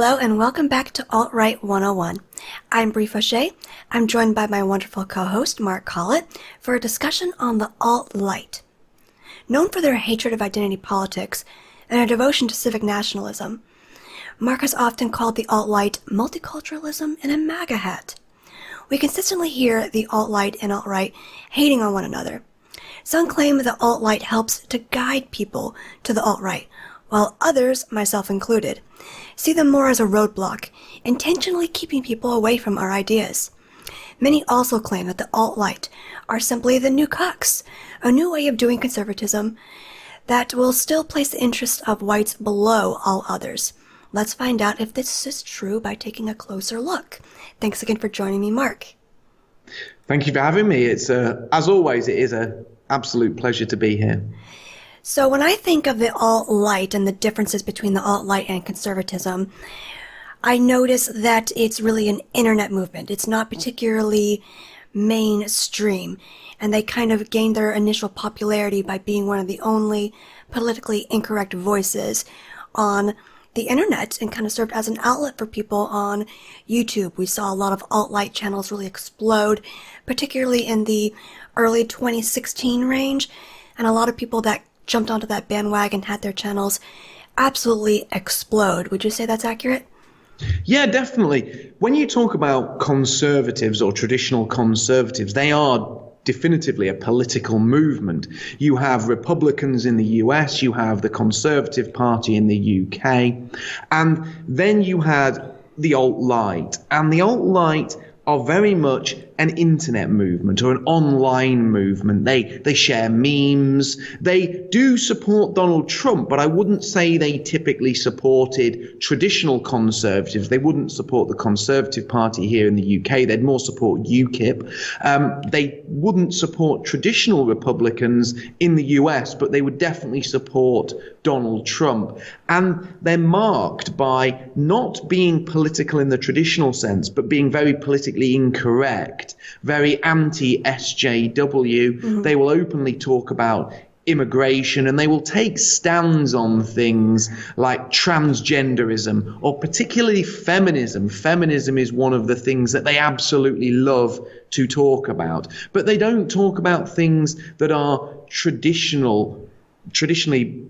Hello and welcome back to Alt-Right 101. I'm Brie Fauché. I'm joined by my wonderful co-host Mark Collet for a discussion on the Alt Lite. Known for their hatred of identity politics and their devotion to civic nationalism, Mark has often called the Alt Lite multiculturalism in a MAGA hat. We consistently hear the Alt Lite and Alt Right hating on one another. Some claim that the Alt Lite helps to guide people to the Alt Right, while others, myself included, see them more as a roadblock, intentionally keeping people away from our ideas. Many also claim that the alt-right are simply the new cucks, a new way of doing conservatism that will still place the interests of whites below all others. Let's find out if this is true by taking a closer look. Thanks again for joining me, Mark. Thank you for having me. It's as always, it is an absolute pleasure to be here. So when I think of the alt-right and the differences between the alt-right and conservatism, I notice that it's really an internet movement. It's not particularly mainstream, and they kind of gained their initial popularity by being one of the only politically incorrect voices on the internet and kind of served as an outlet for people on YouTube. We saw a lot of alt-right channels really explode, particularly in the early 2016 range, and a lot of people that jumped onto that bandwagon, had their channels absolutely explode. Would you say that's accurate? Yeah, definitely. When you talk about conservatives or traditional conservatives, they are definitively a political movement. You have Republicans in the US, you have the Conservative Party in the UK, and then you had the alt-right. And the alt-right are very much an internet movement or an online movement. They share memes. They do support Donald Trump, but I wouldn't say they typically supported traditional conservatives. They wouldn't support the Conservative Party here in the UK. They'd more support UKIP. They wouldn't support traditional Republicans in the US, but they would definitely support Donald Trump. And they're marked by not being political in the traditional sense, but being very politically incorrect. Very anti-SJW. Mm-hmm. They will openly talk about immigration, and they will take stands on things like transgenderism or particularly feminism. Feminism is one of the things that they absolutely love to talk about. But they don't talk about things that are traditionally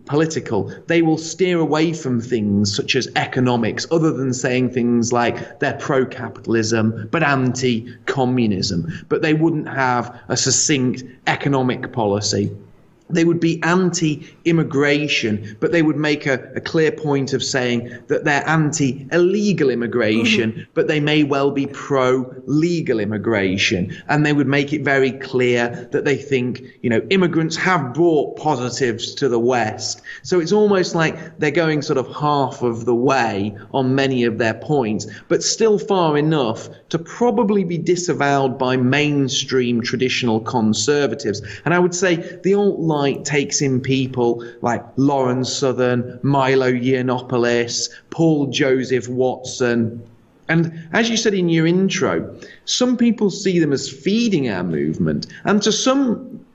political. They will steer away from things such as economics, other than saying things like they're pro-capitalism but anti-communism. But they wouldn't have a succinct economic policy. They would be anti-immigration, but they would make a clear point of saying that they're anti-illegal immigration, mm-hmm. but they may well be pro-legal immigration. And they would make it very clear that they think, immigrants have brought positives to the West. So it's almost like they're going sort of half of the way on many of their points, but still far enough to probably be disavowed by mainstream traditional conservatives. And I would say the alt-right takes in people like Lauren Southern, Milo Yiannopoulos, Paul Joseph Watson. And as you said in your intro, some people see them as feeding our movement. And to some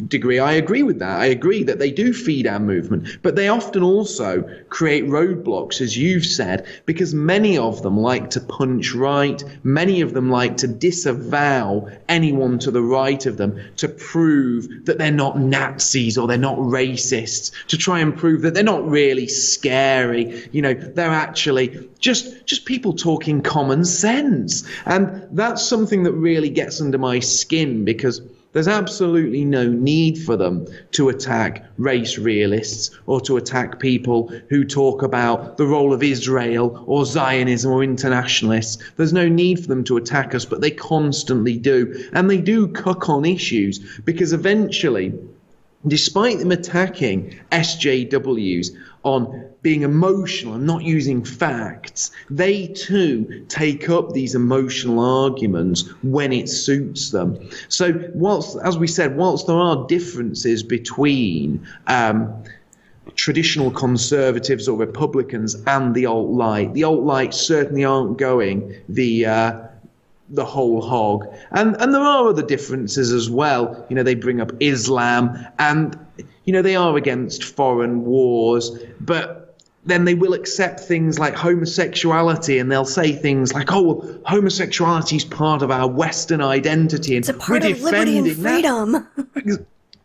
degree, I agree with that. I agree that they do feed our movement, but they often also create roadblocks, as you've said, because many of them like to punch right. Many of them like to disavow anyone to the right of them to prove that they're not Nazis or they're not racists, to try and prove that they're not really scary. They're actually just people talking common sense. And that's something that really gets under my skin, because there's absolutely no need for them to attack race realists or to attack people who talk about the role of Israel or Zionism or internationalists. There's no need for them to attack us, but they constantly do. And they do cuck on issues, because eventually, despite them attacking SJWs on being emotional and not using facts, they too take up these emotional arguments when it suits them. So whilst there are differences between traditional conservatives or Republicans and the alt-right certainly aren't going the whole hog. And there are other differences as well. They bring up Islam, and they are against foreign wars, but then they will accept things like homosexuality, and they'll say things like, oh, well, homosexuality is part of our Western identity, and it's a part of liberty and freedom.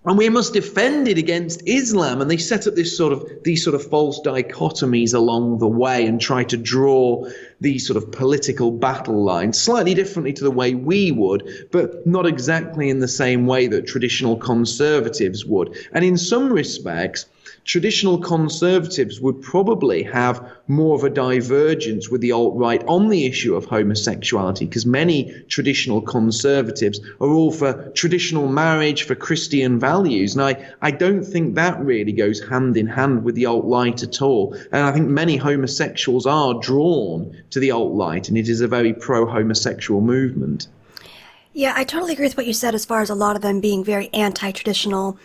And we must defend it against Islam. And they set up these sort of false dichotomies along the way and try to draw these sort of political battle lines slightly differently to the way we would, but not exactly in the same way that traditional conservatives would. And in some respects, traditional conservatives would probably have more of a divergence with the alt-right on the issue of homosexuality, because many traditional conservatives are all for traditional marriage, for Christian values. And I don't think that really goes hand in hand with the alt-right at all. And I think many homosexuals are drawn to the alt-right, and it is a very pro-homosexual movement. Yeah, I totally agree with what you said as far as a lot of them being very anti-traditional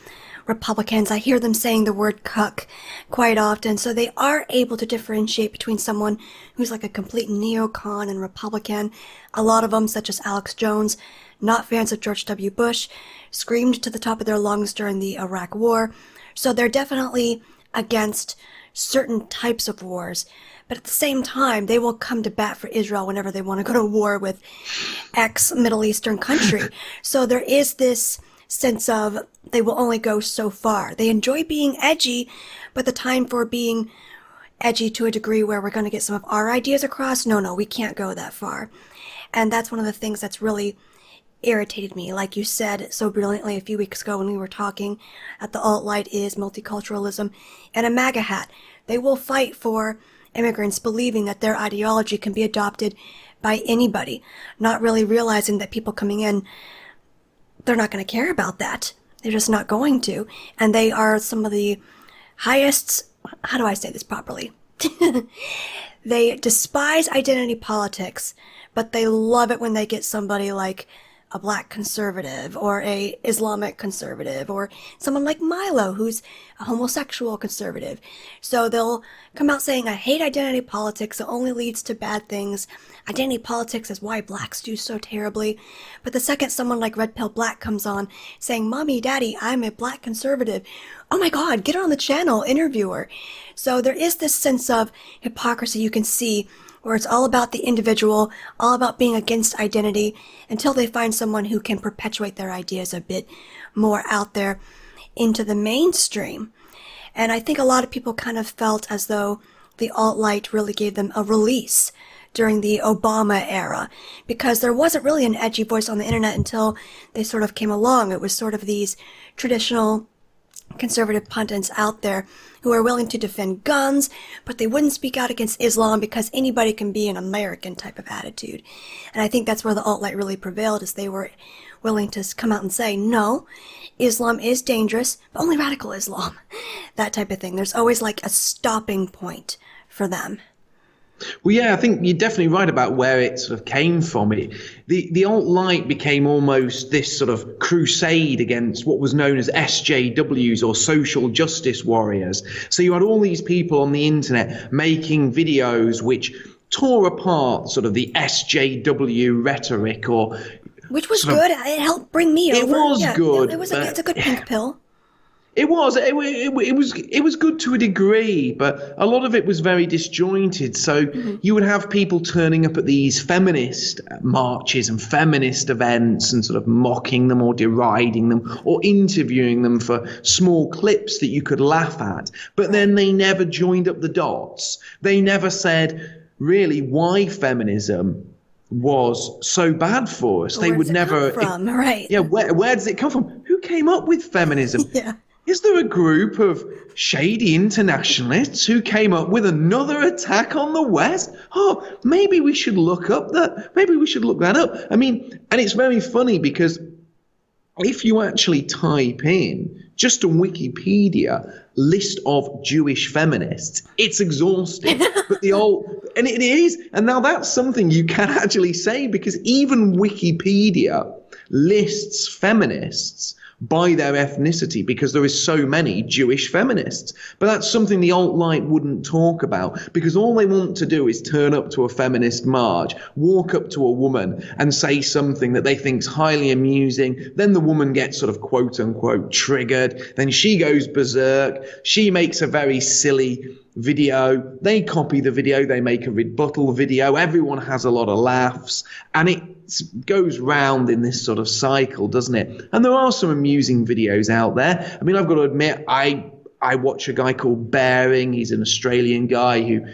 Republicans. I hear them saying the word cuck quite often, so they are able to differentiate between someone who's like a complete neocon and Republican. A lot of them, such as Alex Jones, not fans of George W. Bush, screamed to the top of their lungs during the Iraq War, so they're definitely against certain types of wars. But at the same time, they will come to bat for Israel whenever they want to go to war with ex-Middle Eastern country. So there is this sense of they will only go so far. They enjoy being edgy, but the time for being edgy to a degree where we're going to get some of our ideas across, no, we can't go that far. And that's one of the things that's really irritated me. Like you said so brilliantly a few weeks ago when we were talking at the alt-right is multiculturalism and a MAGA hat. They will fight for immigrants, believing that their ideology can be adopted by anybody, not really realizing that people coming in, they're not going to care about that. They're just not going to. And they are some of the highest, how do I say this properly? They despise identity politics, but they love it when they get somebody like a black conservative or a Islamic conservative or someone like Milo who's a homosexual conservative. So they'll come out saying, I hate identity politics. It only leads to bad things. Identity politics is why blacks do so terribly. But the second someone like Red Pill Black comes on saying, Mommy, Daddy, I'm a black conservative. Oh my God, get her on the channel, interview her. So there is this sense of hypocrisy you can see where it's all about the individual, all about being against identity, until they find someone who can perpetuate their ideas a bit more out there into the mainstream. And I think a lot of people kind of felt as though the alt-right really gave them a release during the Obama era, because there wasn't really an edgy voice on the internet until they sort of came along. It was sort of these traditional conservative pundits out there who are willing to defend guns, but they wouldn't speak out against Islam because anybody can be an American type of attitude. And I think that's where the alt-right really prevailed, is they were willing to come out and say, no, Islam is dangerous, but only radical Islam. That type of thing. There's always like a stopping point for them. Well, yeah, I think you're definitely right about where it sort of came from. The alt-right became almost this sort of crusade against what was known as SJWs, or social justice warriors. So you had all these people on the internet making videos which tore apart sort of the SJW rhetoric, or which was good. It helped bring me over. It was good. It's a good pink pill. It was good to a degree, but a lot of it was very disjointed. So you would have people turning up at these feminist marches and feminist events and sort of mocking them or deriding them or interviewing them for small clips that you could laugh at. But then they never joined up the dots. They never said really why feminism was so bad for us. They would never. Come from? Right. Yeah. Where does it come from? Who came up with feminism? Yeah. Is there a group of shady internationalists who came up with another attack on the West? Oh, maybe we should look up that. Maybe we should look that up. I mean, and it's very funny because if you actually type in just a Wikipedia list of Jewish feminists, it's exhausting. But and it is. And now that's something you can actually say, because even Wikipedia lists feminists by their ethnicity, because there is so many Jewish feminists. But that's something the alt-right wouldn't talk about, because all they want to do is turn up to a feminist march, walk up to a woman and say something that they think's highly amusing. Then the woman gets sort of quote unquote triggered. Then she goes berserk. She makes a very silly video, they copy the video, they make a rebuttal video, everyone has a lot of laughs, and it goes round in this sort of cycle, doesn't it? And there are some amusing videos out there. I mean, I've got to admit, I watch a guy called Bearing. He's an Australian guy who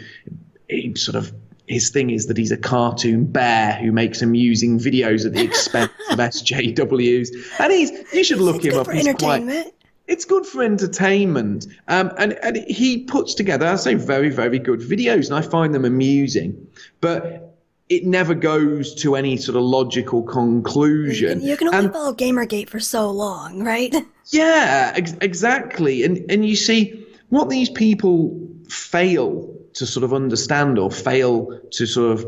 his thing is that he's a cartoon bear who makes amusing videos at the expense of SJWs. And you should look him up. He's entertainment. It's good for entertainment. And he puts together, I say, very, very good videos, and I find them amusing. But it never goes to any sort of logical conclusion. You can only follow Gamergate for so long, right? Yeah, exactly. And you see, what these people fail to sort of understand, or fail to sort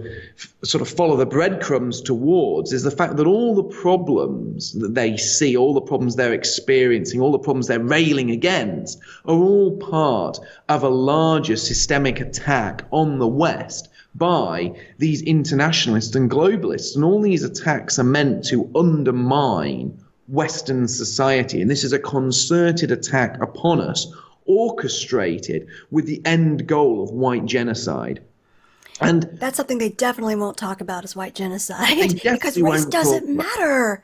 of follow the breadcrumbs towards, is the fact that all the problems that they see, all the problems they're experiencing, all the problems they're railing against, are all part of a larger systemic attack on the West by these internationalists and globalists. And all these attacks are meant to undermine Western society. And this is a concerted attack upon us, orchestrated with the end goal of white genocide. And that's something they definitely won't talk about, is white genocide, because race won't doesn't matter.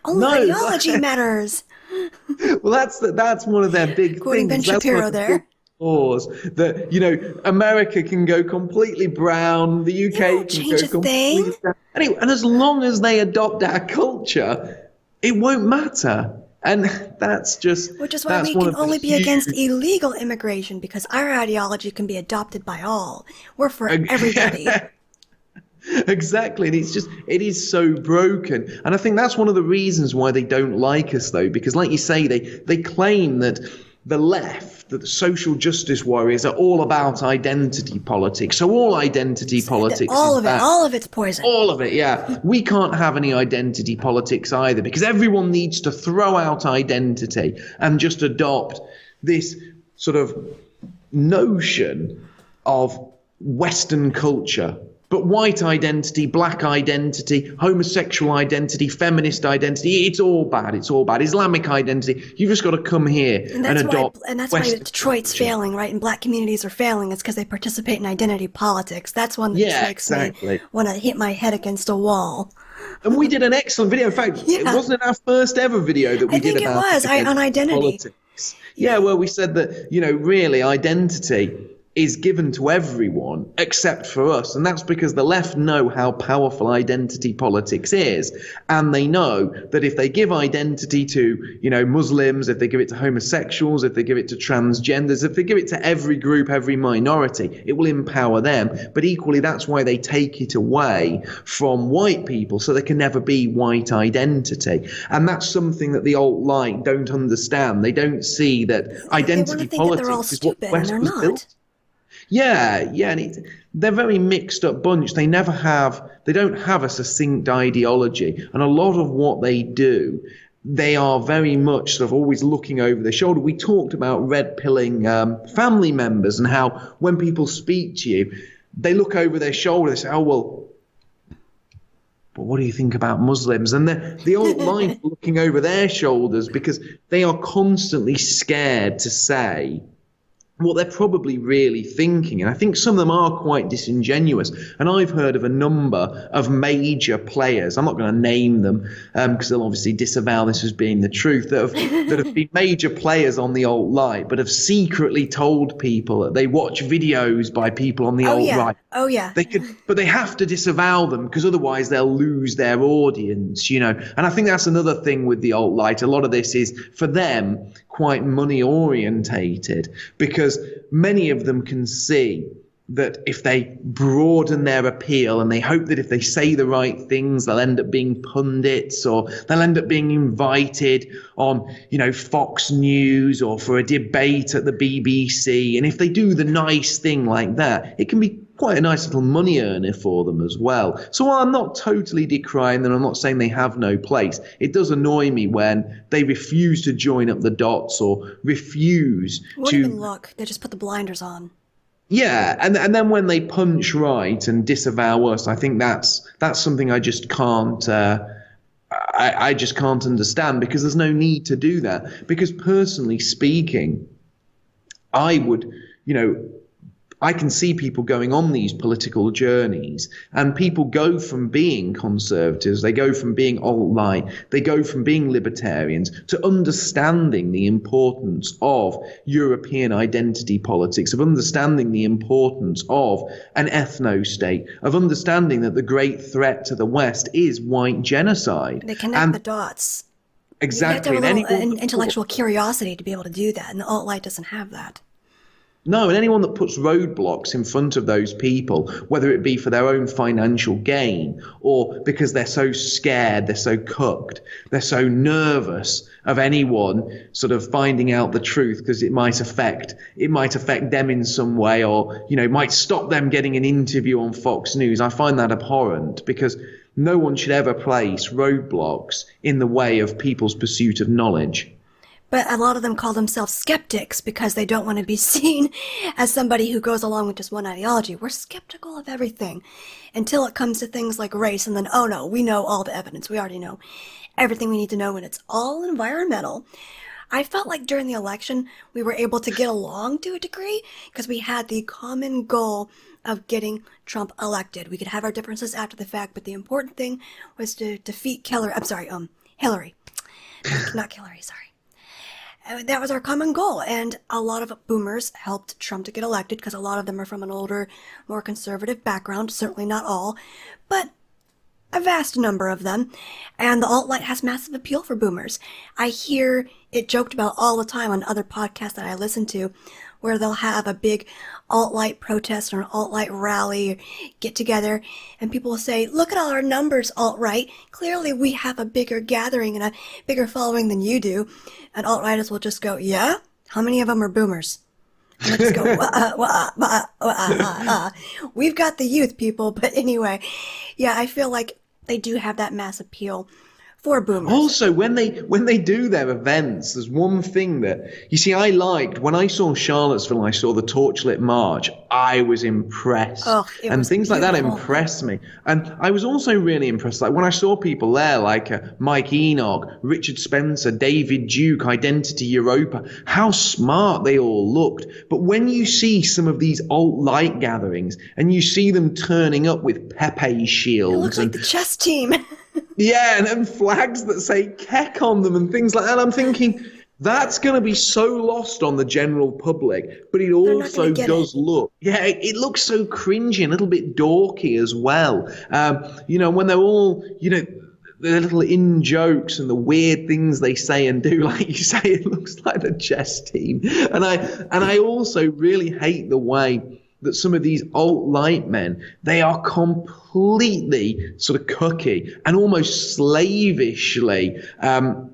Only ideology matters. Well, that's one of their big Quoting things. Ben Shapiro there. Laws that, you know, America can go completely brown, the UK can go completely brown. Anyway, and as long as they adopt our culture, it won't matter. And that's just... Which is why we can only be against illegal immigration, because our ideology can be adopted by all. We're for everybody. Exactly. And it is so broken. And I think that's one of the reasons why they don't like us, though, because like you say, they claim that the left, that the social justice warriors are all about identity politics. So all identity politics all of it's poison. All of it, yeah. We can't have any identity politics either, because everyone needs to throw out identity and just adopt this sort of notion of Western culture. But white identity, black identity, homosexual identity, feminist identity, it's all bad. It's all bad. Islamic identity, you've just got to come here and adopt. And that's why Detroit's failing, right? And black communities are failing. It's because they participate in identity politics. That's one that makes me want to hit my head against a wall. And we did an excellent video. In fact, it wasn't our first ever video that we did about it was on identity. Politics. Yeah, where we said that, you know, really identity is given to everyone except for us. And that's because the left know how powerful identity politics is. And they know that if they give identity to, you know, Muslims, if they give it to homosexuals, if they give it to transgenders, if they give it to every group, every minority, it will empower them. But equally, that's why they take it away from white people, so there can never be white identity. And that's something that the alt Lite don't understand. They don't see that identity politics is what West was built. Yeah, and they're a very mixed up bunch. They don't have a succinct ideology, and a lot of what they do, they are very much sort of always looking over their shoulder. We talked about red pilling family members, and how when people speak to you, they look over their shoulder. They say, "Oh well, but what do you think about Muslims?" And the alt line looking over their shoulders, because they are constantly scared to say what they're probably really thinking. And I think some of them are quite disingenuous. And I've heard of a number of major players, I'm not going to name them because they'll obviously disavow this as being the truth, that have been major players on the alt-right, but have secretly told people that they watch videos by people on the alt-right. Oh, yeah. But they have to disavow them, because otherwise they'll lose their audience, you know. And I think that's another thing with the alt-right. A lot of this is, for them, quite money orientated, because many of them can see that if they broaden their appeal, and they hope that if they say the right things, they'll end up being pundits, or they'll end up being invited on, you know, Fox News or for a debate at the BBC. And if they do the nice thing like that, it can be quite a nice little money earner for them as well. So while I'm not totally decrying them, I'm not saying they have no place, it does annoy me when they refuse to join up the dots, or refuse to even look. They just put the blinders on. Yeah, and then when they punch right and disavow us, I think that's something I just can't I just can't understand, because there's no need to do that. Because personally speaking, I would, you know, I can see people going on these political journeys, and people go from being conservatives, they go from being alt-right, they go from being libertarians to understanding the importance of European identity politics, of understanding the importance of an ethno-state, of understanding that the great threat to the West is white genocide. They connect the dots. Exactly. You have to have a little intellectual curiosity to be able to do that, and the alt-right doesn't have that. No, and anyone that puts roadblocks in front of those people, whether it be for their own financial gain or because they're so scared, they're so cucked, they're so nervous of anyone sort of finding out the truth because it might affect them in some way, or, you know, it might stop them getting an interview on Fox News. I find that abhorrent, because no one should ever place roadblocks in the way of people's pursuit of knowledge. But a lot of them call themselves skeptics because they don't want to be seen as somebody who goes along with just one ideology. We're skeptical of everything until it comes to things like race, and then, oh no, we know all the evidence. We already know everything we need to know, and it's all environmental. I felt like during the election, we were able to get along to a degree because we had the common goal of getting Trump elected. We could have our differences after the fact, but the important thing was to defeat Hillary. Not Hillary, sorry. That was our common goal, and a lot of boomers helped Trump to get elected because a lot of them are from an older, more conservative background. Certainly not all, but a vast number of them. And the alt-right has massive appeal for boomers. I hear it joked about all the time on other podcasts that I listen to, where they'll have a big alt-right protest or an alt-right rally or get together, and people will say, look at all our numbers, alt-right. Clearly we have a bigger gathering and a bigger following than you do. And alt-righters will just go, yeah? How many of them are boomers? And they'll just go, we've got the youth, people. But anyway, yeah, I feel like they do have that mass appeal for boomers. Also, when they do their events, there's one thing that, you see, I liked, when I saw Charlottesville and I saw the Torchlit March, I was impressed. And things like that impressed me. And I was also really impressed, like when I saw people there, like Mike Enoch, Richard Spencer, David Duke, Identity Europa, how smart they all looked. But when you see some of these alt-right gatherings and you see them turning up with Pepe shields. It looks like the chess team. Yeah, and flags that say Keck on them and things like that. I'm thinking, that's going to be so lost on the general public, but it also does look, it looks so cringy, a little bit dorky as well. You know, when they're all, you know, the little in-jokes and the weird things they say and do, like you say, it looks like the chess team. And I also really hate the way that some of these alt-right men, they are completely sort of cookie and almost slavishly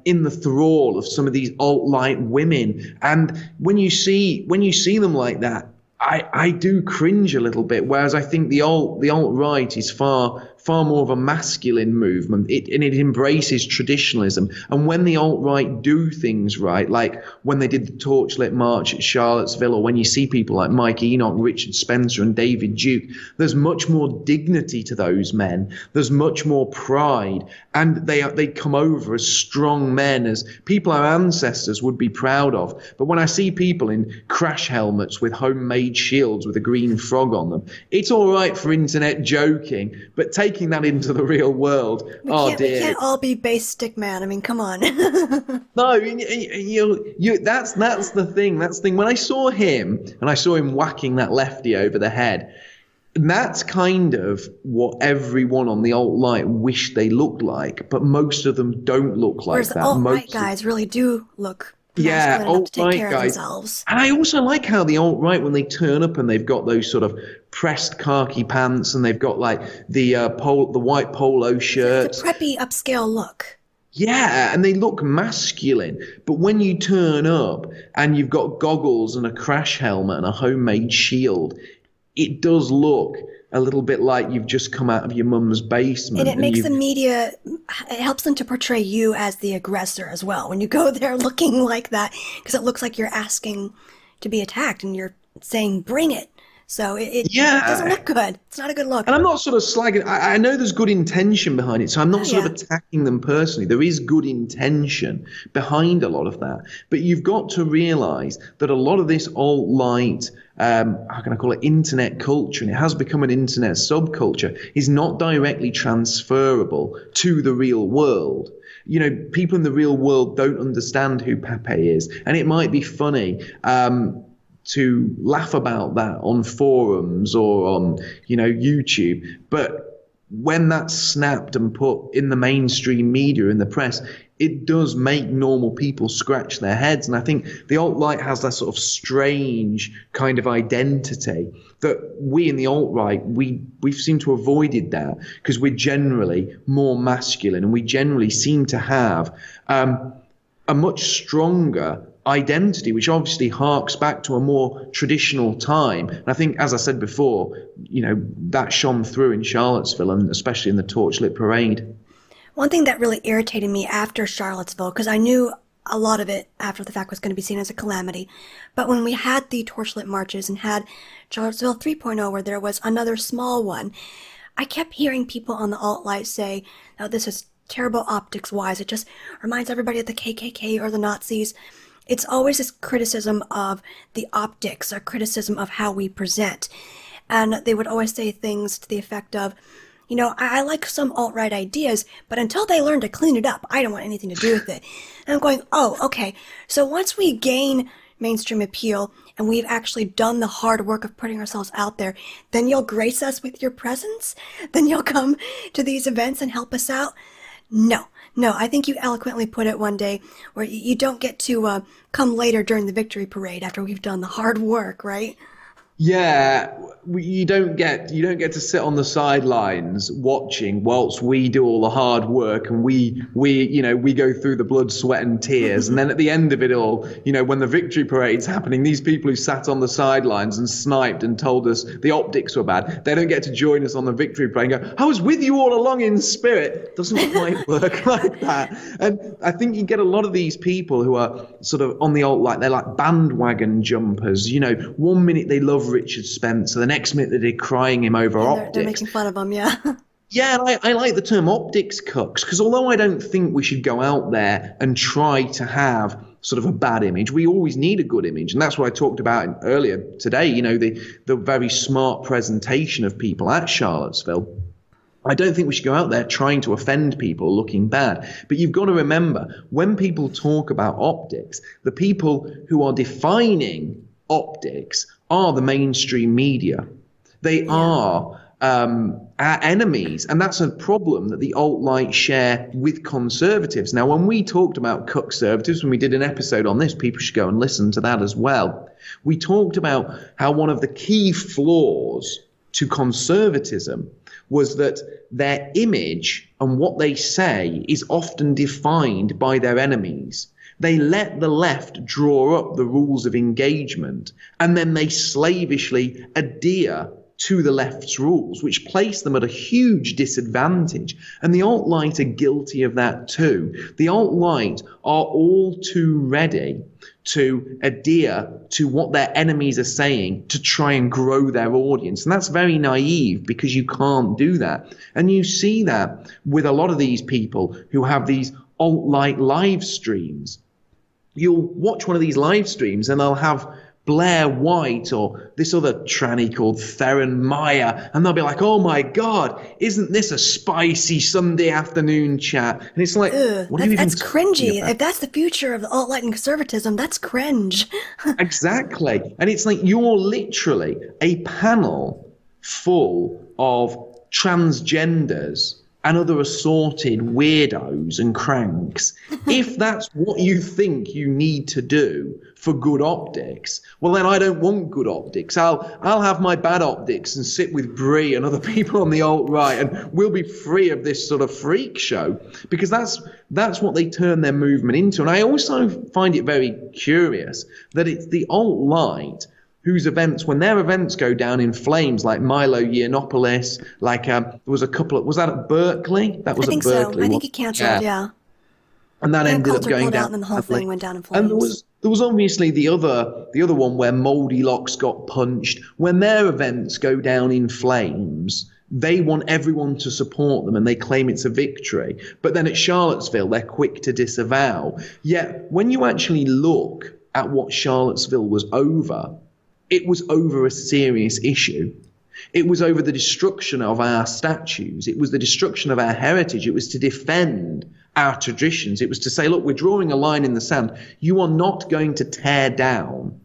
in the thrall of some of these alt-right women. And when you see them like that, I do cringe a little bit. Whereas I think the alt-right is far more of a masculine movement. It embraces traditionalism. And when the alt-right do things right, like when they did the Torchlit March at Charlottesville, or when you see people like Mike Enoch, Richard Spencer, and David Duke, there's much more dignity to those men. There's much more pride, and they come over as strong men, as people our ancestors would be proud of. But when I see people in crash helmets with homemade shields with a green frog on them, it's all right for internet joking, but taking that into the real world, we can't all be base stick man. I mean, come on. No, that's the thing. That's the thing. When I saw him, and I saw him whacking that lefty over the head, that's kind of what everyone on the alt-right wish they looked like, but most of them don't look like Whereas that. The alt-right guys really do look enough to take care of themselves. And I also like how the alt-right, when they turn up and they've got those sort of pressed khaki pants and they've got like the white polo shirts. It's a preppy upscale look. Yeah, and they look masculine. But when you turn up and you've got goggles and a crash helmet and a homemade shield, it does look a little bit like you've just come out of your mum's basement. And it makes the media, it helps them to portray you as the aggressor as well. When you go there looking like that, because it looks like you're asking to be attacked and you're saying, bring it. So it doesn't Yeah. look good. It's not a good look. And I'm not sort of slagging. I know there's good intention behind it, so I'm not Oh, sort yeah. of attacking them personally. There is good intention behind a lot of that, but you've got to realise that a lot of this alt-light, how can I call it, internet culture, and it has become an internet subculture, is not directly transferable to the real world. You know, people in the real world don't understand who Pepe is, and it might be funny. To laugh about that on forums or on, YouTube. But when that's snapped and put in the mainstream media, in the press, it does make normal people scratch their heads. And I think the alt-right has that sort of strange kind of identity that we in the alt-right, we've seemed to have avoided that because we're generally more masculine and we generally seem to have a much stronger identity, which obviously harks back to a more traditional time. And I think, as I said before, that shone through in Charlottesville and especially in the Torchlit Parade. One thing that really irritated me after Charlottesville, because I knew a lot of it after the fact was going to be seen as a calamity, but when we had the Torchlit marches and had Charlottesville 3.0 where there was another small one, I kept hearing people on the alt-right say, "Oh, this is terrible optics-wise. It just reminds everybody of the KKK or the Nazis." It's always this criticism of the optics or criticism of how we present. And they would always say things to the effect of, I like some alt-right ideas, but until they learn to clean it up, I don't want anything to do with it. And I'm going, oh, okay. So once we gain mainstream appeal and we've actually done the hard work of putting ourselves out there, then you'll grace us with your presence? Then you'll come to these events and help us out? No, I think you eloquently put it one day where you don't get to come later during the victory parade after we've done the hard work, right? Yeah, you don't get to sit on the sidelines watching whilst we do all the hard work and we go through the blood, sweat and tears. And then at the end of it all, when the victory parade's happening, these people who sat on the sidelines and sniped and told us the optics were bad, they don't get to join us on the victory parade and go, "I was with you all along in spirit." It doesn't quite work like that. And I think you get a lot of these people who are sort of on the alt-right, they're like bandwagon jumpers. 1 minute they love Richard Spencer, the next minute they're decrying him over optics. They're making fun of him, yeah. Yeah, and I like the term optics cucks, because although I don't think we should go out there and try to have sort of a bad image, we always need a good image. And that's what I talked about earlier today, the very smart presentation of people at Charlottesville. I don't think we should go out there trying to offend people looking bad. But you've got to remember, when people talk about optics, the people who are defining optics are the mainstream media. They are our enemies, and that's a problem that the alt-right share with conservatives. Now, when we talked about conservatives, when we did an episode on this, people should go and listen to that as well. We talked about how one of the key flaws to conservatism was that their image and what they say is often defined by their enemies. They let the left draw up the rules of engagement, and then they slavishly adhere to the left's rules, which place them at a huge disadvantage. And the alt-right are guilty of that too. The alt-right are all too ready to adhere to what their enemies are saying to try and grow their audience. And that's very naive, because you can't do that. And you see that with a lot of these people who have these alt-right live streams. You'll watch one of these live streams and they'll have Blair White or this other tranny called Theron Meyer, and they'll be like, "Oh my God, isn't this a spicy Sunday afternoon chat?" And it's like, what are you even that's cringy. about? If that's the future of the alt-right and conservatism, that's cringe. Exactly. And it's like you're literally a panel full of transgenders and other assorted weirdos and cranks. If that's what you think you need to do for good optics, well then I don't want good optics. I'll have my bad optics and sit with Bree and other people on the alt-right, and we'll be free of this sort of freak show, because that's what they turn their movement into. And I also find it very curious that it's the alt-right whose events, when their events go down in flames, like Milo Yiannopoulos, like there was a couple of, was that at Berkeley? That was I think at Berkeley. so. I think he canceled, yeah. And that ended up Coulter going pulled out, down and then the whole badly. thing went down in And flames. there was obviously the other one where Mouldy Locks got punched. When their events go down in flames, they want everyone to support them and they claim it's a victory. But then at Charlottesville, they're quick to disavow. Yet when you actually look at what Charlottesville was over, it was over a serious issue. It was over the destruction of our statues. It was the destruction of our heritage. It was to defend our traditions. It was to say, look, we're drawing a line in the sand. You are not going to tear down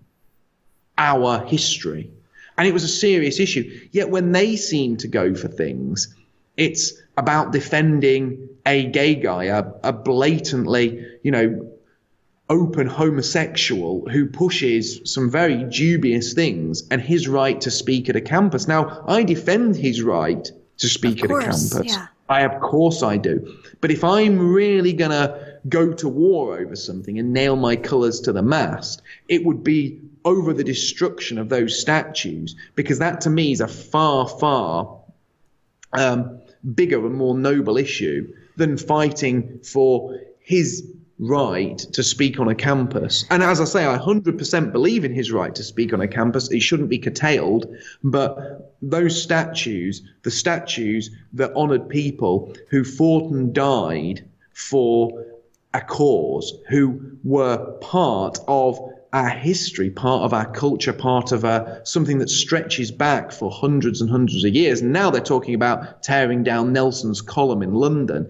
our history. And it was a serious issue. Yet when they seem to go for things, it's about defending a gay guy, a blatantly, open homosexual who pushes some very dubious things, and his right to speak at a campus. Now, I defend his right to speak at a campus. Yeah. Of course I do. But if I'm really going to go to war over something and nail my colours to the mast, it would be over the destruction of those statues, because that to me is a far, far bigger and more noble issue than fighting for his right to speak on a campus. And as I say, I 100% believe in his right to speak on a campus. It shouldn't be curtailed. But those statues, the statues that honoured people who fought and died for a cause, who were part of our history, part of our culture, part of something that stretches back for hundreds and hundreds of years. And now they're talking about tearing down Nelson's column in London.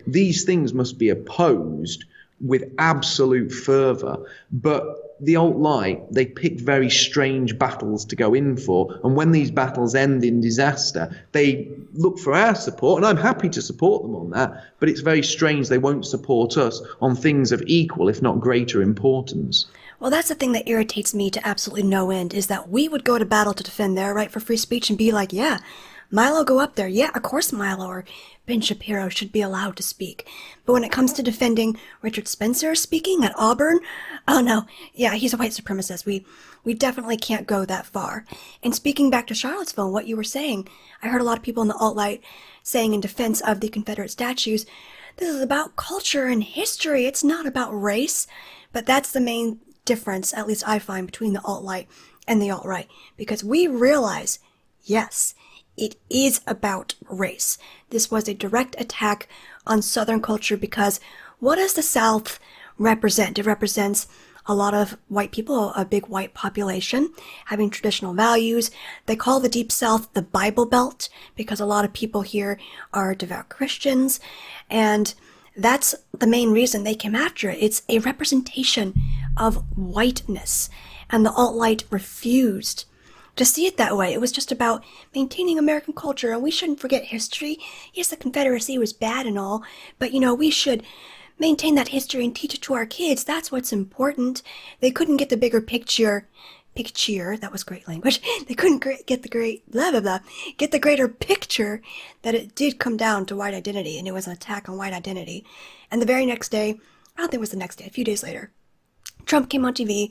These things must be opposed with absolute fervour. But the alt-right, they pick very strange battles to go in for. And when these battles end in disaster, they look for our support. And I'm happy to support them on that. But it's very strange they won't support us on things of equal, if not greater importance. Well, that's the thing that irritates me to absolutely no end, is that we would go to battle to defend their right for free speech and be like, yeah, Milo, go up there. Yeah, of course Milo or Ben Shapiro should be allowed to speak. But when it comes to defending Richard Spencer speaking at Auburn, oh no, yeah, he's a white supremacist. We definitely can't go that far. And speaking back to Charlottesville, what you were saying, I heard a lot of people in the alt-right saying in defense of the Confederate statues, this is about culture and history. It's not about race. But that's the main difference, at least I find, between the alt-right and the alt-right. Because we realize, yes, it is about race. This was a direct attack on Southern culture, because what does the South represent? It represents a lot of white people, a big white population, having traditional values. They call the Deep South the Bible Belt, because a lot of people here are devout Christians. And that's the main reason they came after it. It's a representation of whiteness. And the alt-right refused to see it that way. It was just about maintaining American culture, and we shouldn't forget history. Yes, the Confederacy was bad and all, but we should maintain that history and teach it to our kids. That's what's important. They couldn't get the bigger picture, that was great language. They couldn't get the greater picture that it did come down to white identity, and it was an attack on white identity. And the very next day, I don't think it was the next day, a few days later, Trump came on TV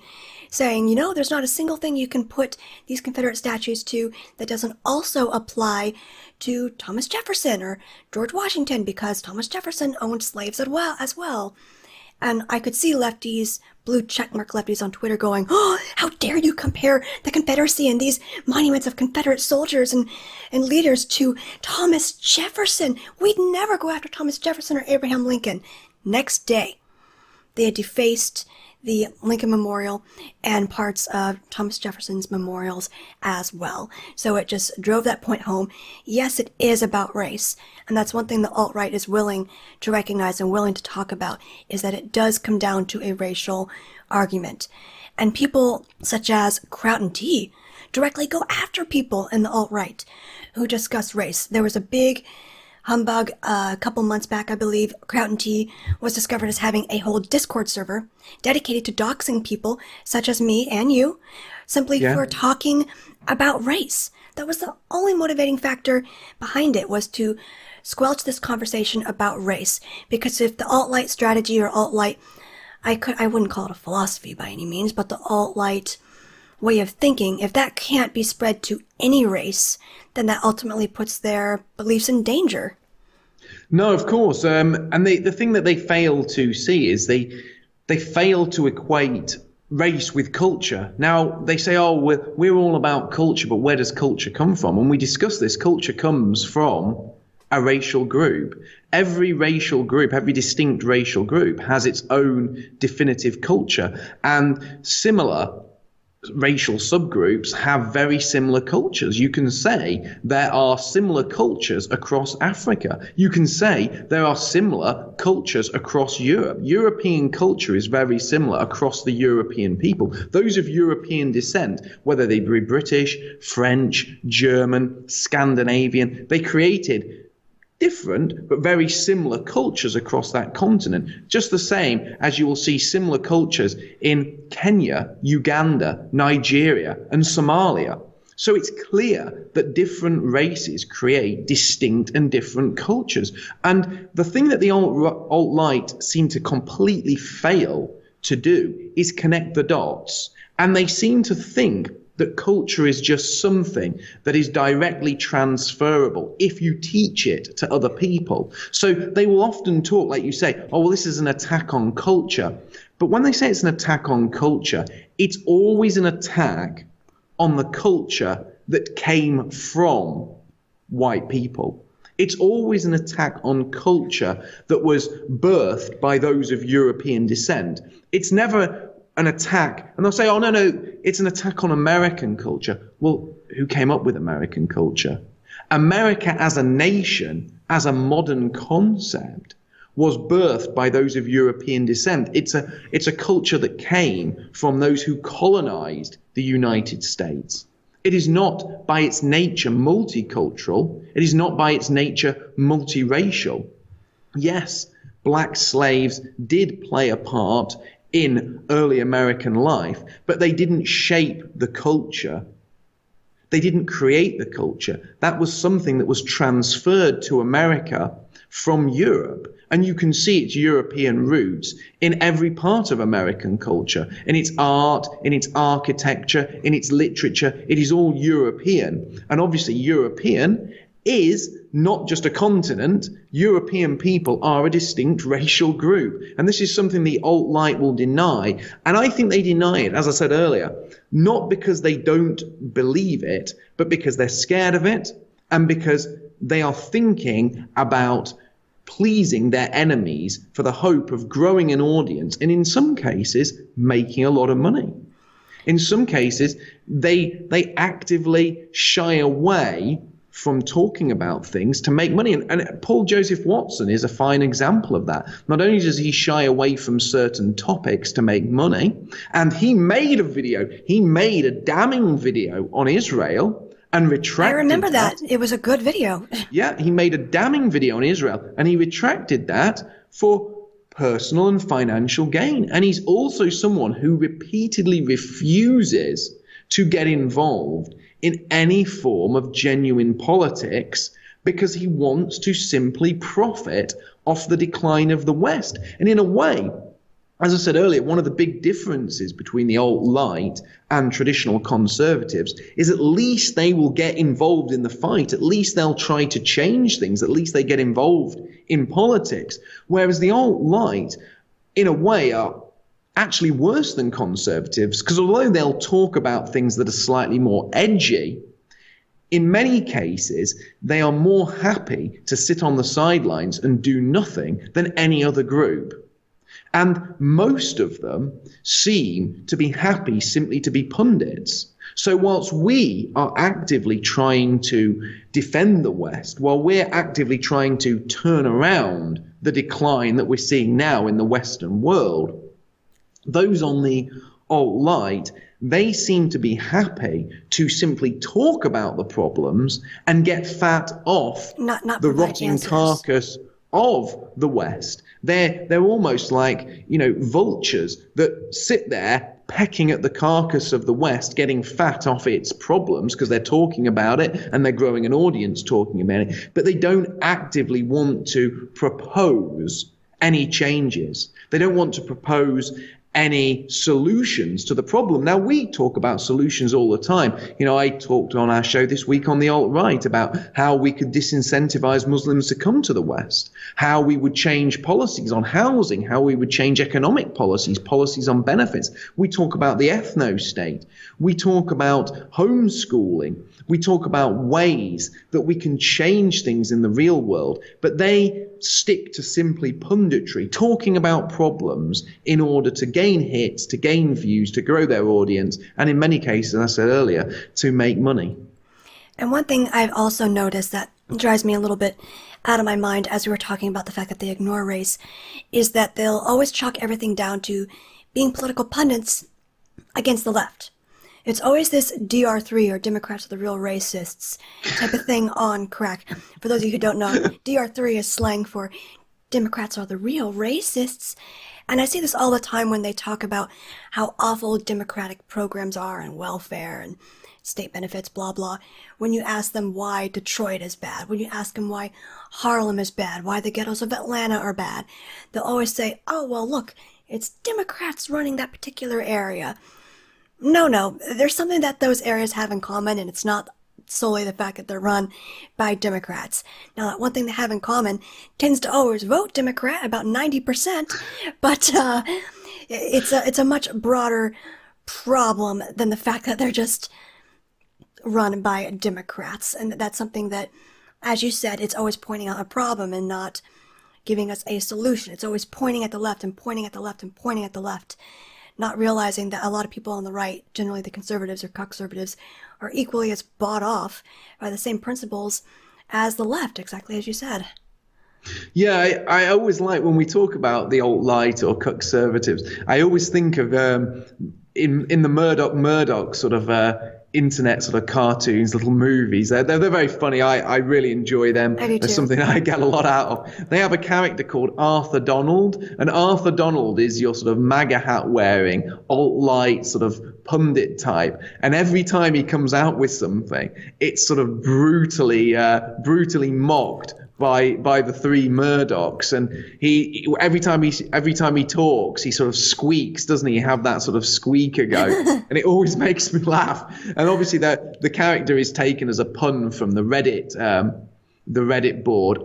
saying, there's not a single thing you can put these Confederate statues to that doesn't also apply to Thomas Jefferson or George Washington, because Thomas Jefferson owned slaves as well. And I could see lefties, blue checkmark lefties on Twitter going, oh, how dare you compare the Confederacy and these monuments of Confederate soldiers and leaders to Thomas Jefferson. We'd never go after Thomas Jefferson or Abraham Lincoln. Next day, they had defaced the Lincoln Memorial and parts of Thomas Jefferson's memorials as well. So it just drove that point home. Yes, it is about race. And that's one thing the alt-right is willing to recognize and willing to talk about, is that it does come down to a racial argument. And people such as Kraut and T directly go after people in the alt-right who discuss race. There was a big humbug a couple months back, I believe. Kraut and T was discovered as having a whole Discord server dedicated to doxing people such as me and you, simply for talking about race. That was the only motivating factor behind it, was to squelch this conversation about race. Because if the alt-right strategy or alt-right, I wouldn't call it a philosophy by any means, but the alt-right way of thinking, if that can't be spread to any race, then that ultimately puts their beliefs in danger. No, of course. And the thing that they fail to see is they fail to equate race with culture. Now, they say, oh, we're all about culture, but where does culture come from? And we discuss this. Culture comes from a racial group. Every racial group, every distinct racial group has its own definitive culture. And similar racial subgroups have very similar cultures. You can say there are similar cultures across Africa. You can say there are similar cultures across Europe. European culture is very similar across the European people. Those of European descent, whether they be British, French, German, Scandinavian, they created different but very similar cultures across that continent, just the same as you will see similar cultures in Kenya, Uganda, Nigeria, and Somalia. So it's clear that different races create distinct and different cultures. And the thing that the alt-right seem to completely fail to do is connect the dots. And they seem to think that culture is just something that is directly transferable if you teach it to other people. So they will often talk, like you say, oh, well, this is an attack on culture. But when they say it's an attack on culture, it's always an attack on the culture that came from white people. It's always an attack on culture that was birthed by those of European descent. It's never an attack, and they'll say, oh, no, it's an attack on American culture. Well, who came up with American culture? America as a nation, as a modern concept, was birthed by those of European descent. It's a culture that came from those who colonized the United States. It is not by its nature multicultural. It is not by its nature multiracial. Yes, black slaves did play a part in early American life, but they didn't shape the culture. They didn't create the culture. That was something that was transferred to America from Europe. And you can see its European roots in every part of American culture, in its art, in its architecture, in its literature. It is all European. And obviously European is not just a continent. European people are a distinct racial group. And this is something the alt-right will deny. And I think they deny it, as I said earlier, not because they don't believe it, but because they're scared of it and because they are thinking about pleasing their enemies for the hope of growing an audience and in some cases making a lot of money. In some cases, they actively shy away from talking about things to make money. And Paul Joseph Watson is a fine example of that. Not only does he shy away from certain topics to make money, and he made a damning video on Israel and retracted. I remember that. It was a good video. Yeah, he made a damning video on Israel and he retracted that for personal and financial gain. And he's also someone who repeatedly refuses to get involved in any form of genuine politics because he wants to simply profit off the decline of the West. And in a way, as I said earlier, one of the big differences between the alt-right and traditional conservatives is at least they will get involved in the fight. At least they'll try to change things. At least they get involved in politics. Whereas the alt-right, in a way, are actually worse than conservatives, because although they'll talk about things that are slightly more edgy, in many cases, they are more happy to sit on the sidelines and do nothing than any other group. And most of them seem to be happy simply to be pundits. So whilst we are actively trying to defend the West, while we're actively trying to turn around the decline that we're seeing now in the Western world, those on the alt-right, they seem to be happy to simply talk about the problems and get fat off the rotting carcass of the West. They're almost like, vultures that sit there pecking at the carcass of the West, getting fat off its problems because they're talking about it and they're growing an audience talking about it, but they don't actively want to propose any changes. They don't want to propose any solutions to the problem. Now, we talk about solutions all the time. I talked on our show this week on the alt-right about how we could disincentivize Muslims to come to the West, how we would change policies on housing, how we would change economic policies on benefits. We talk about the ethno-state. We talk about homeschooling. We talk about ways that we can change things in the real world, but they stick to simply punditry, talking about problems in order to gain hits, to gain views, to grow their audience, and in many cases, as I said earlier, to make money. And one thing I've also noticed that drives me a little bit out of my mind as we were talking about the fact that they ignore race is that they'll always chalk everything down to being political pundits against the left. It's always this DR3, or Democrats are the real racists, type of thing on crack. For those of you who don't know, DR3 is slang for Democrats are the real racists. And I see this all the time when they talk about how awful Democratic programs are and welfare and state benefits, blah, blah. When you ask them why Detroit is bad, when you ask them why Harlem is bad, why the ghettos of Atlanta are bad, they'll always say, oh, well, look, it's Democrats running that particular area. No, there's something that those areas have in common, and it's not solely the fact that they're run by Democrats. Now, that one thing they have in common tends to always vote Democrat, about 90%, but it's a much broader problem than the fact that they're just run by Democrats. And that's something that, as you said, it's always pointing out a problem and not giving us a solution. It's always pointing at the left and pointing at the left and pointing at the left, not realizing that a lot of people on the right, generally the conservatives or conservatives, are equally as bought off by the same principles as the left, exactly as you said. Yeah, I always like when we talk about the alt-right or conservatives, I always think of in the Murdoch sort of internet sort of cartoons, little movies. They're very funny. I really enjoy them. I do too. There's something I get a lot out of. They have a character called Arthur Donald, and Arthur Donald is your sort of MAGA hat wearing, alt-right sort of pundit type. And every time he comes out with something, it's sort of brutally mocked by the three Murdochs, and he every time he talks, he sort of squeaks, doesn't he? Have that sort of squeaker go, and it always makes me laugh. And obviously, the character is taken as a pun from the Reddit board,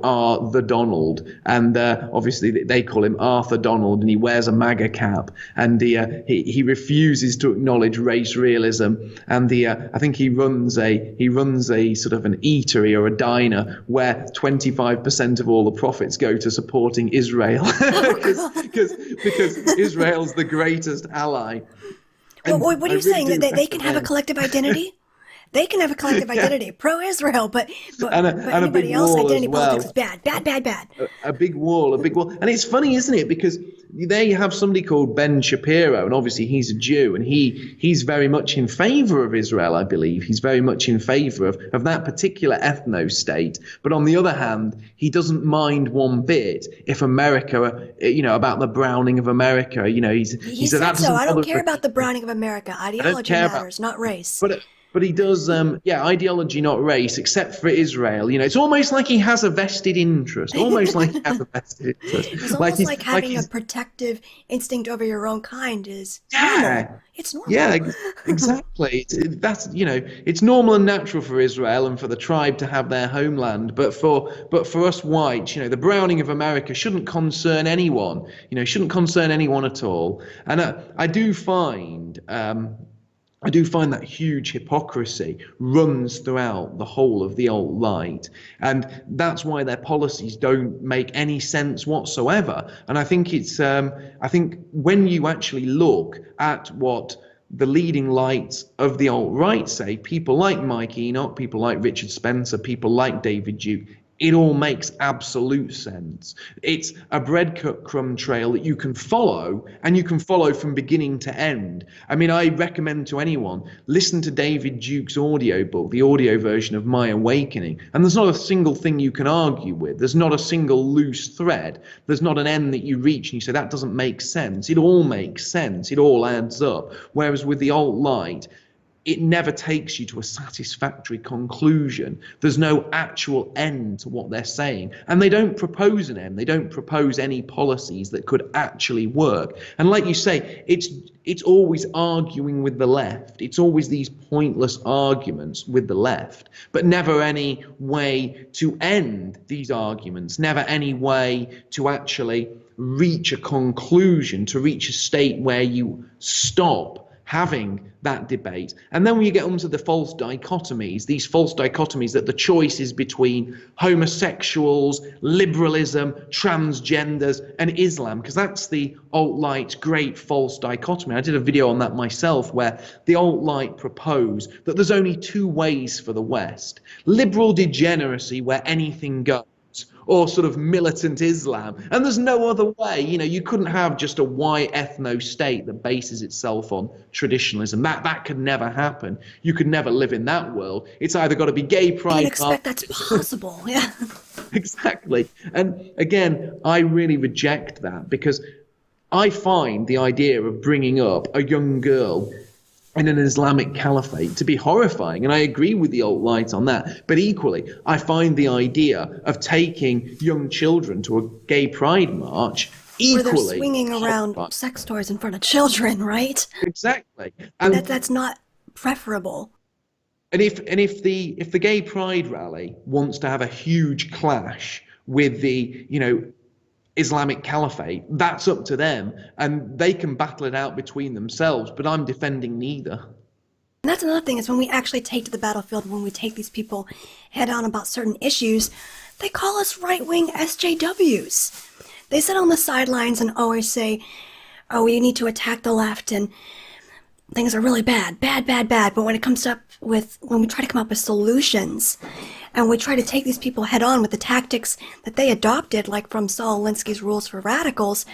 the Donald, and obviously they call him Arthur Donald, and he wears a MAGA cap, and he refuses to acknowledge race realism, and I think he runs a sort of an eatery or a diner where 25% of all the profits go to supporting Israel because Israel's the greatest ally. Well, what are you saying? They can have a collective identity? They can have a collective identity, pro-Israel, but anybody else, identity politics is bad. A big wall. And it's funny, isn't it? Because there you have somebody called Ben Shapiro, and obviously he's a Jew, and he's very much in favor of Israel, I believe. He's very much in favor of that particular ethno-state. But on the other hand, he doesn't mind one bit if America, about the browning of America. He said that so. I don't care about the browning of America. Ideology matters, not race. But he does, ideology, not race, except for Israel. It's almost like he has a vested interest. It's almost almost like having a protective instinct over your own kind is normal. It's normal. Yeah, exactly. It's normal and natural for Israel and for the tribe to have their homeland. But for us whites, the browning of America shouldn't concern anyone. Shouldn't concern anyone at all. And I do find that huge hypocrisy runs throughout the whole of the alt-right, and that's why their policies don't make any sense whatsoever. And I think I think when you actually look at what the leading lights of the alt-right say, people like Mike Enoch, people like Richard Spencer, people like David Duke, it all makes absolute sense. It's a breadcrumb trail that you can follow, and you can follow from beginning to end. I mean, I recommend to anyone, listen to David Duke's audiobook, the audio version of My Awakening, and there's not a single thing you can argue with. There's not a single loose thread. There's not an end that you reach and you say, that doesn't make sense. It all makes sense. It all adds up. Whereas with the alt-right, it never takes you to a satisfactory conclusion. There's no actual end to what they're saying. And they don't propose an end. They don't propose any policies that could actually work. And like you say, it's always arguing with the left. It's always these pointless arguments with the left, but never any way to end these arguments, never any way to actually reach a conclusion, to reach a state where you stop having that debate. And then when you get onto the false dichotomies, these false dichotomies that the choice is between homosexuals, liberalism, transgenders, and Islam, because that's the alt-right great false dichotomy. I did a video on that myself where the alt-right propose that there's only two ways for the West: liberal degeneracy, where anything goes, or sort of militant Islam. And there's no other way. You couldn't have just a white ethno-state that bases itself on traditionalism. That could never happen. You could never live in that world. It's either got to be gay pride. I can't expect that's possible. Yeah. Exactly. And again, I really reject that, because I find the idea of bringing up a young girl in an Islamic caliphate to be horrifying, and I agree with the alt-right on that. But equally, I find the idea of taking young children to a gay pride march equally where they're swinging around sex toys in front of children, right? Exactly, and that's not preferable. And if the gay pride rally wants to have a huge clash with the Islamic caliphate, that's up to them, and they can battle it out between themselves, but I'm defending neither. And that's another thing, is when we actually take to the battlefield, when we take these people head on about certain issues, they call us right-wing SJWs. They sit on the sidelines and always say, oh, we need to attack the left, and things are really bad. But when we try to come up with solutions, and we try to take these people head on with the tactics that they adopted, like from Saul Alinsky's Rules for Radicals,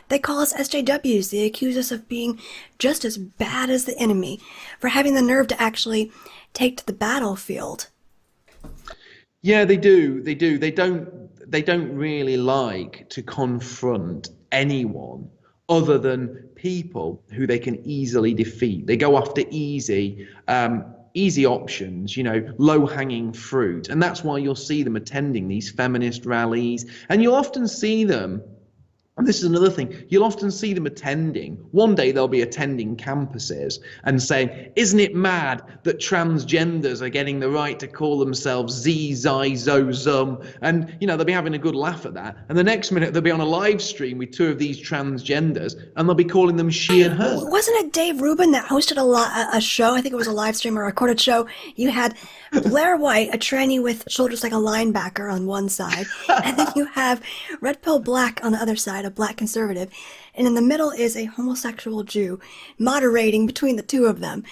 they call us SJWs. They accuse us of being just as bad as the enemy, for having the nerve to actually take to the battlefield. Yeah, they do. They don't really like to confront anyone other than people who they can easily defeat. They go after easy options, low-hanging fruit. And that's why you'll see them attending these feminist rallies. And you'll often see them, and this is another thing, you'll often see them attending. One day they'll be attending campuses and saying, isn't it mad that transgenders are getting the right to call themselves Z, Zi, Zo, Zum? And, they'll be having a good laugh at that. And the next minute they'll be on a live stream with two of these transgenders and they'll be calling them she and her. Wasn't it Dave Rubin that hosted a show? I think it was a live stream or a recorded show. You had Blair White, a tranny with shoulders like a linebacker on one side, and then you have Red Pill Black on the other side, a black conservative, and in the middle is a homosexual Jew moderating between the two of them.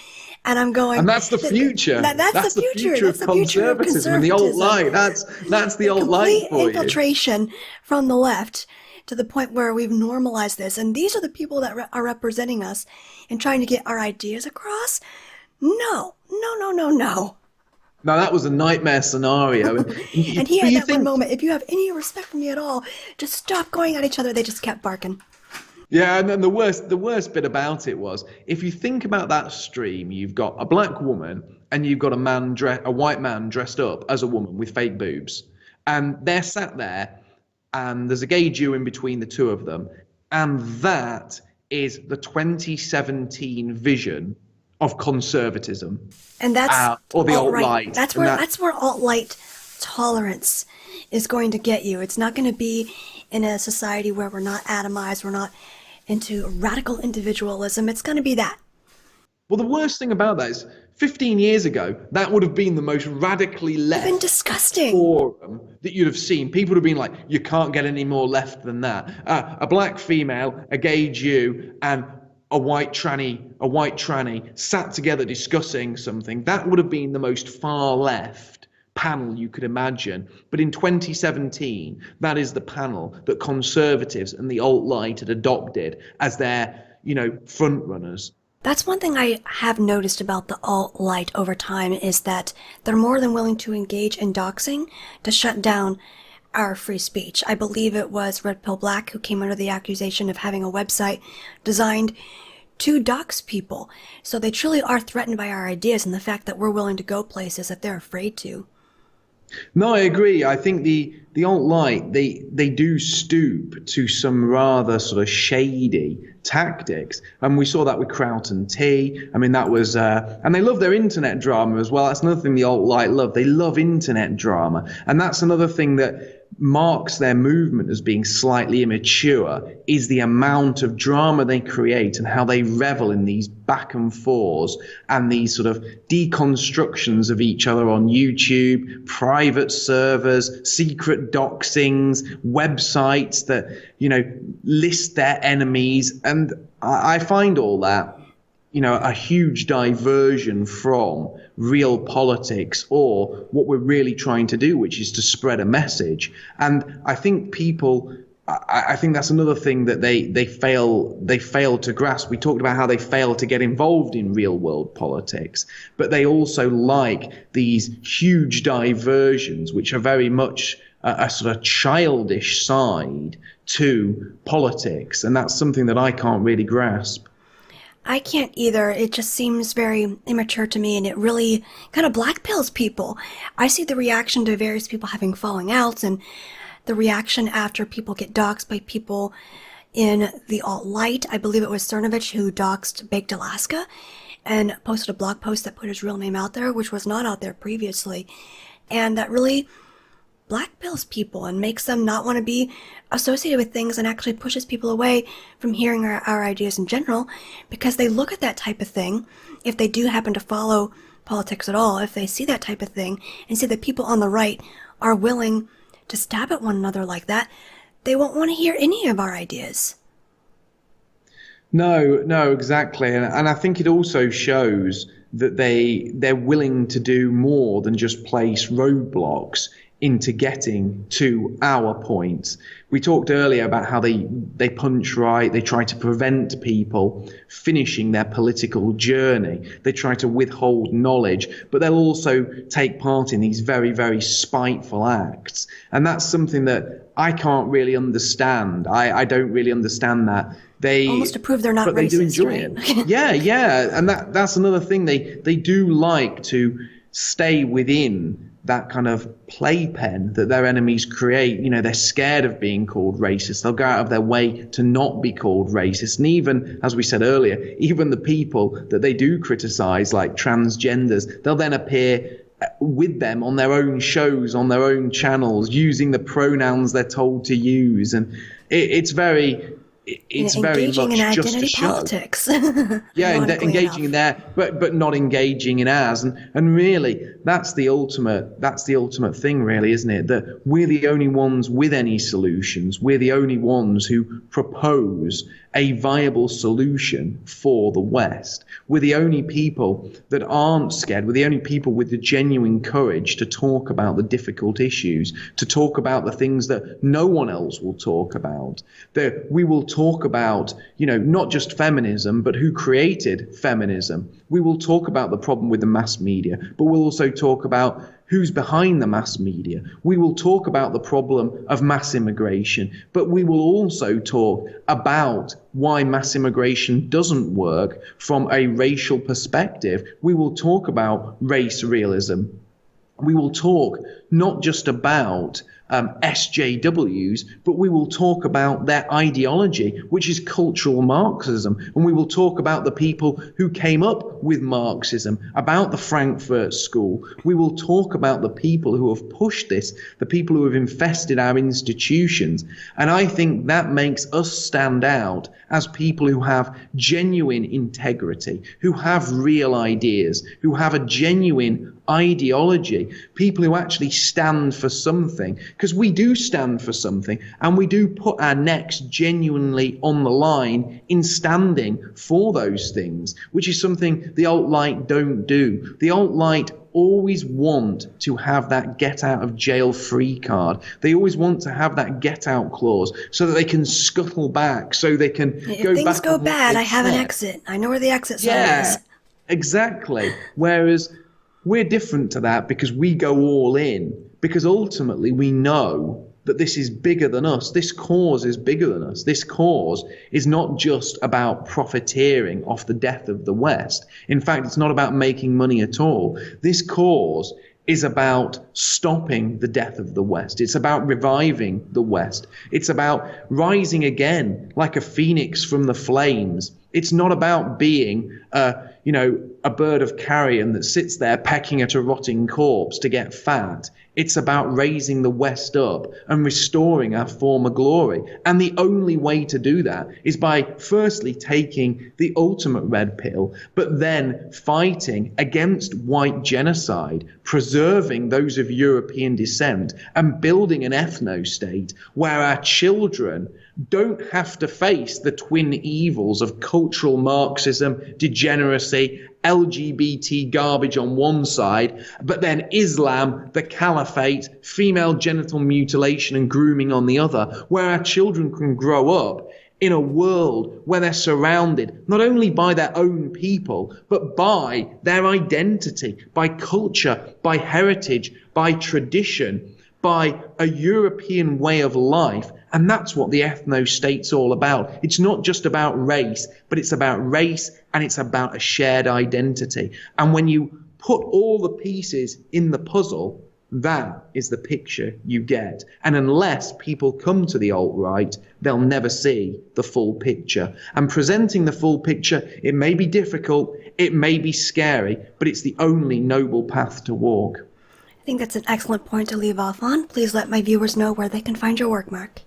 And I'm going, and that's the future. That's the future. That's the future of conservatism and the alt-right. That's the alt-right for you. Infiltration from the left to the point where we've normalized this, and these are the people that are representing us and trying to get our ideas across. No. Now that was a nightmare scenario. And he had that one moment, if you have any respect for me at all, just stop going at each other. They just kept barking. Yeah, and then the worst bit about it was, if you think about that stream, you've got a black woman and you've got a white man dressed up as a woman with fake boobs, and they're sat there, and there's a gay Jew in between the two of them, and that is the 2017 vision of conservatism, and that's or the alt-right. That's where alt-right tolerance is going to get you. It's not going to be in a society where we're not atomized, we're not into radical individualism. It's going to be that. Well, the worst thing about that is 15 years ago, that would have been the most radically left disgusting forum that you'd have seen. People would have been like, you can't get any more left than that. A black female, a gay Jew, and a white tranny sat together discussing something. That would have been the most far left panel you could imagine. But in 2017, that is the panel that conservatives and the alt-right had adopted as their, front runners. That's one thing I have noticed about the alt-right over time, is that they're more than willing to engage in doxing to shut down our free speech. I believe it was Red Pill Black who came under the accusation of having a website designed to dox people. So they truly are threatened by our ideas and the fact that we're willing to go places that they're afraid to. No, I agree. I think the alt-right, they do stoop to some rather sort of shady tactics. And we saw that with Kraut and Tea. I mean, that was, and they love their internet drama as well. That's another thing the alt-right love. They love internet drama. And that's another thing that marks their movement as being slightly immature, is the amount of drama they create and how they revel in these back and forths and these sort of deconstructions of each other on YouTube, private servers, secret doxings, websites that, list their enemies. And I find all that, a huge diversion from real politics or what we're really trying to do, which is to spread a message. And I think I think that's another thing that they fail to grasp. We talked about how they fail to get involved in real world politics, but they also like these huge diversions, which are very much a sort of childish side to politics. And that's something that I can't really grasp. I can't either. It just seems very immature to me, and it really kind of blackpills people. I see the reaction to various people having falling outs, and the reaction after people get doxxed by people in the Alt Lite. I believe it was Cernovich who doxed Baked Alaska and posted a blog post that put his real name out there, which was not out there previously. And that really blackpills people and makes them not want to be associated with things, and actually pushes people away from hearing our ideas in general, because they look at that type of thing, if they do happen to follow politics at all, if they see that type of thing and see that people on the right are willing to stab at one another like that, they won't want to hear any of our ideas. No, exactly. And I think it also shows that they're willing to do more than just place roadblocks into getting to our points. We talked earlier about how they punch right, they try to prevent people finishing their political journey, they try to withhold knowledge, but they'll also take part in these very, very spiteful acts. And that's something that I can't really understand. I don't really understand that. They almost to prove they're not racist, they do enjoy right? it. Yeah. And that's another thing. They do like to stay within that kind of playpen that their enemies create. They're scared of being called racist. They'll go out of their way to not be called racist. And even, as we said earlier, even the people that they do criticize, like transgenders, they'll then appear with them on their own shows, on their own channels, using the pronouns they're told to use. And it's very much engaging in just identity a show. Politics. Yeah, engaging in there, but not engaging in ours. And really, that's the ultimate thing, really, isn't it? That we're the only ones with any solutions. We're the only ones who propose a viable solution for the West. We're the only people that aren't scared. We're the only people with the genuine courage to talk about the difficult issues, to talk about the things that no one else will talk about. That we will talk about, not just feminism, but who created feminism. We will talk about the problem with the mass media, but we'll also talk about who's behind the mass media. We will talk about the problem of mass immigration, but we will also talk about why mass immigration doesn't work from a racial perspective. We will talk about race realism. We will talk not just about SJWs, but we will talk about their ideology, which is cultural Marxism. And we will talk about the people who came up with Marxism, about the Frankfurt School. We will talk about the people who have pushed this, the people who have infested our institutions. And I think that makes us stand out as people who have genuine integrity, who have real ideas, who have a genuine ideology, people who actually stand for something, because we do stand for something, and we do put our necks genuinely on the line in standing for those things, which is something the alt-right don't do. The alt-right always want to have that get out of jail free card. They always want to have that get out clause so that they can scuttle back, so they can if go back. If things go bad, I have an said. exit. I know where the exit sign Yeah, is. exactly. Whereas we're different to that, because we go all in, because ultimately we know that this is bigger than us. This cause is bigger than us. This cause is not just about profiteering off the death of the West. In fact, it's not about making money at all. This cause is about stopping the death of the West. It's about reviving the West. It's about rising again like a phoenix from the flames. It's not about being a bird of carrion that sits there pecking at a rotting corpse to get fat. It's about raising the West up and restoring our former glory. And the only way to do that is by firstly taking the ultimate red pill, but then fighting against white genocide, preserving those of European descent, and building an ethno-state where our children don't have to face the twin evils of cultural Marxism, degeneracy, LGBT garbage on one side, but then Islam, the caliphate, female genital mutilation and grooming on the other, where our children can grow up in a world where they're surrounded not only by their own people, but by their identity, by culture, by heritage, by tradition, by a European way of life. And that's what the ethno-state's all about. It's not just about race, but it's about race and it's about a shared identity. And when you put all the pieces in the puzzle, that is the picture you get. And unless people come to the alt-right, they'll never see the full picture. And presenting the full picture, it may be difficult, it may be scary, but it's the only noble path to walk. I think that's an excellent point to leave off on. Please let my viewers know where they can find your work, Mark.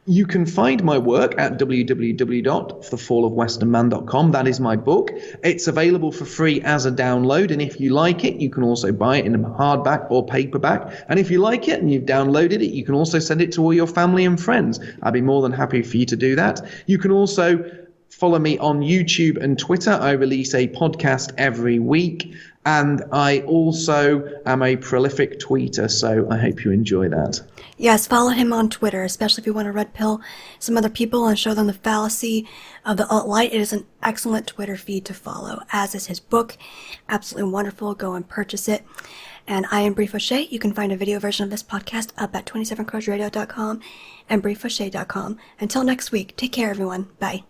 You can find my work at www.thefallofwesternman.com. That is my book. It's available for free as a download, and if you like it, you can also buy it in hardback or paperback. And if you like it and you've downloaded it, you can also send it to all your family and friends. I'd be more than happy for you to do that. You can also follow me on YouTube and Twitter. I release a podcast every week, and I also am a prolific tweeter, so I hope you enjoy that. Yes, follow him on Twitter, especially if you want to red pill some other people and show them the fallacy of the alt-right. It is an excellent Twitter feed to follow, as is his book. Absolutely wonderful. Go and purchase it. And I am Brie Fauché. You can find a video version of this podcast up at 27crowsradio.com and briefauché.com. Until next week, take care, everyone. Bye.